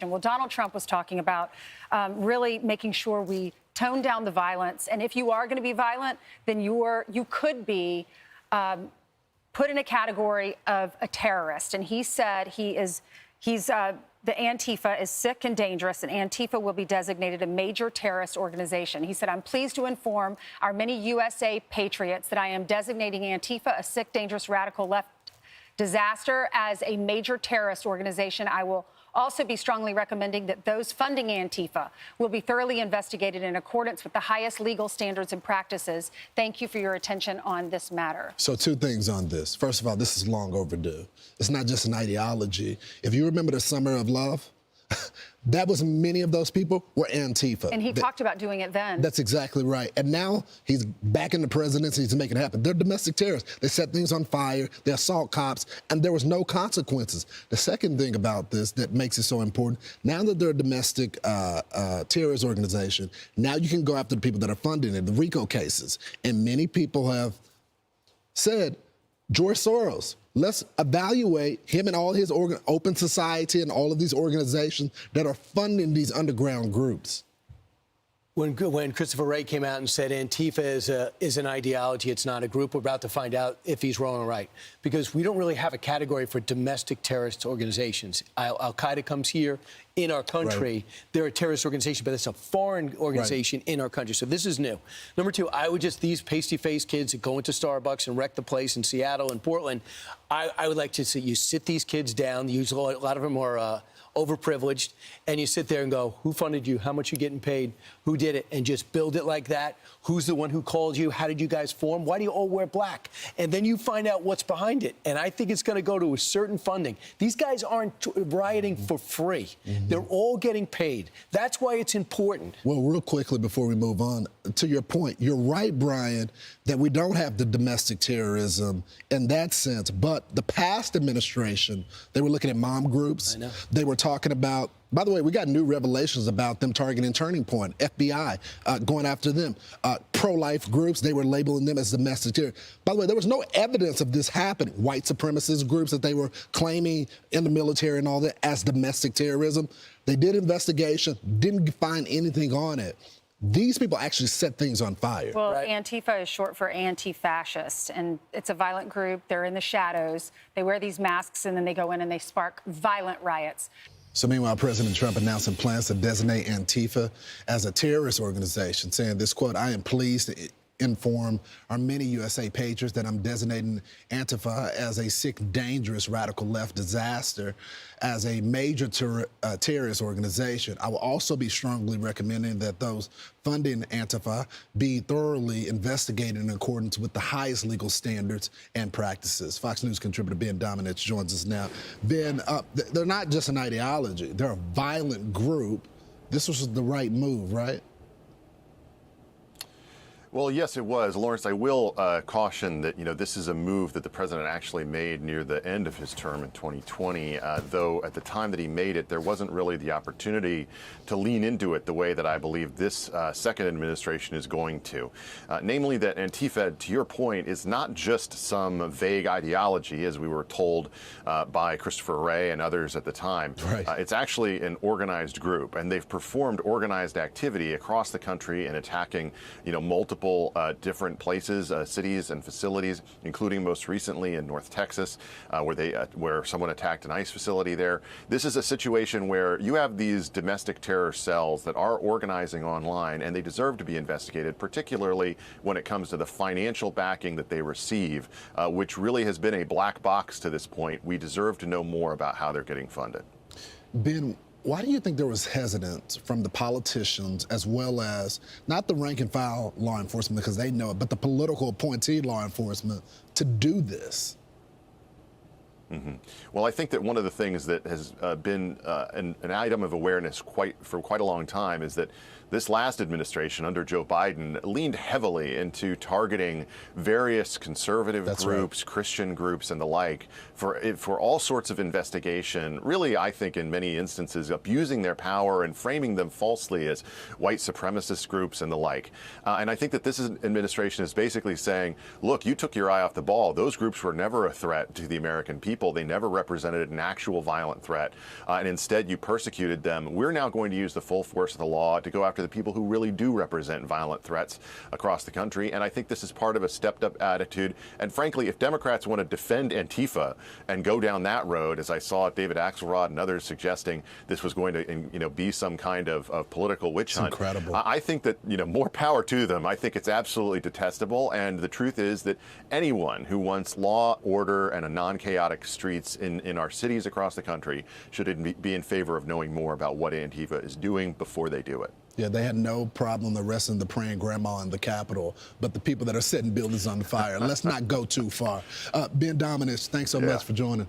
Well, Donald Trump was talking about really making sure we tone down the violence. And if you are going to be violent, then you could be put in a category of a terrorist. And he said the Antifa is sick and dangerous, and Antifa will be designated a major terrorist organization. He said, I'm pleased to inform our many USA patriots that I am designating Antifa a sick, dangerous, radical left disaster as a major terrorist organization. I will also be strongly recommending that those funding Antifa will be thoroughly investigated in accordance with the highest legal standards and practices. Thank you for your attention on this matter. So 2 things on this. First of all, this is long overdue. It's not just an ideology. If you remember the Summer of Love, that was many of those people were Antifa. And he talked about doing it then. That's exactly right. And now he's back in the presidency. He's making it happen. They're domestic terrorists. They set things on fire. They assault cops, and there was no consequences. The second thing about this that makes it so important, now that they're a domestic terrorist organization, now you can go after the people that are funding it, the RICO cases. And many people have said, George Soros, let's evaluate him and all his Open Society and all of these organizations that are funding these underground groups. When Christopher Wray came out and said Antifa is an ideology, it's not a group, we're about to find out if he's wrong or right. Because we don't really have a category for domestic terrorist organizations. Al-Qaeda comes here in our country. Right. They're a terrorist organization, but it's a foreign organization in our country. So this is new. Number 2, these pasty-faced kids that go into Starbucks and wreck the place in Seattle and Portland, I would like to see you sit these kids down. Usually a lot of them are overprivileged, and you sit there and go, who funded you? How much you getting paid? Who did it? And just build it like that. Who's the one who called you? How did you guys form? Why do you all wear black? And then you find out what's behind it. And I think it's going to go to a certain funding. These guys aren't rioting for free. Mm-hmm. They're all getting paid. That's why it's important. Well, real quickly before we move on, to your point, you're right, Brian, that we don't have the domestic terrorism in that sense. But the past administration, they were looking at mom groups. I know. They were talking about, by the way, we got new revelations about them targeting Turning Point, FBI, going after them. Pro-life groups, they were labeling them as domestic terror. By the way, there was no evidence of this happening. White supremacist groups that they were claiming in the military and all that as domestic terrorism. They did investigation, didn't find anything on it. These people actually set things on fire. Well, right? Antifa is short for anti-fascist, and it's a violent group. They're in the shadows. They wear these masks, and then they go in and they spark violent riots. So meanwhile, President Trump announcing plans to designate Antifa as a terrorist organization, saying this, quote, I am pleased to inform our many USA patriots that I'm designating Antifa as a sick, dangerous, radical left disaster as a major terrorist organization. I will also be strongly recommending that those funding Antifa be thoroughly investigated in accordance with the highest legal standards and practices. Fox News contributor Ben Dominich joins us now. Ben, they're not just an ideology. They're a violent group. This was the right move, right? Well, yes, it was. Lawrence, I will caution that, this is a move that the president actually made near the end of his term in 2020, though at the time that he made it, there wasn't really the opportunity to lean into it the way that I believe this second administration is going to. Namely that Antifa, to your point, is not just some vague ideology, as we were told by Christopher Wray and others at the time. Right. It's actually an organized group, and they've performed organized activity across the country in attacking, multiple different places, cities and facilities, including most recently in North Texas, where someone attacked an ICE facility there. This is a situation where you have these domestic terror cells that are organizing online, and they deserve to be investigated, particularly when it comes to the financial backing that they receive, which really has been a black box to this point. We deserve to know more about how they're getting funded. Ben, why do you think there was hesitance from the politicians as well as not the rank and file law enforcement because they know it, but the political appointee law enforcement to do this? Mm-hmm. Well, I think that one of the things that has been an item of awareness for quite a long time is that this last administration under Joe Biden leaned heavily into targeting various conservative groups, right, Christian groups and the like for all sorts of investigation, really, I think in many instances abusing their power and framing them falsely as white supremacist groups and the like. And I think that this administration is basically saying, look, you took your eye off the ball. Those groups were never a threat to the American people. people. They never represented an actual violent threat, and instead you persecuted them. We're now going to use the full force of the law to go after the people who really do represent violent threats across the country. And I think this is part of a stepped-up attitude. And frankly, if Democrats want to defend Antifa and go down that road, as I saw David Axelrod and others suggesting this was going to, be some kind of political witch hunt, incredible. I think that, more power to them. I think it's absolutely detestable. And the truth is that anyone who wants law, order, and a non-chaotic streets in our cities across the country should be in favor of knowing more about what Antifa is doing before they do it. Yeah, they had no problem arresting the praying grandma in the Capitol, but the people that are setting buildings on fire. Let's not go too far. Ben Dominus, thanks so much for joining.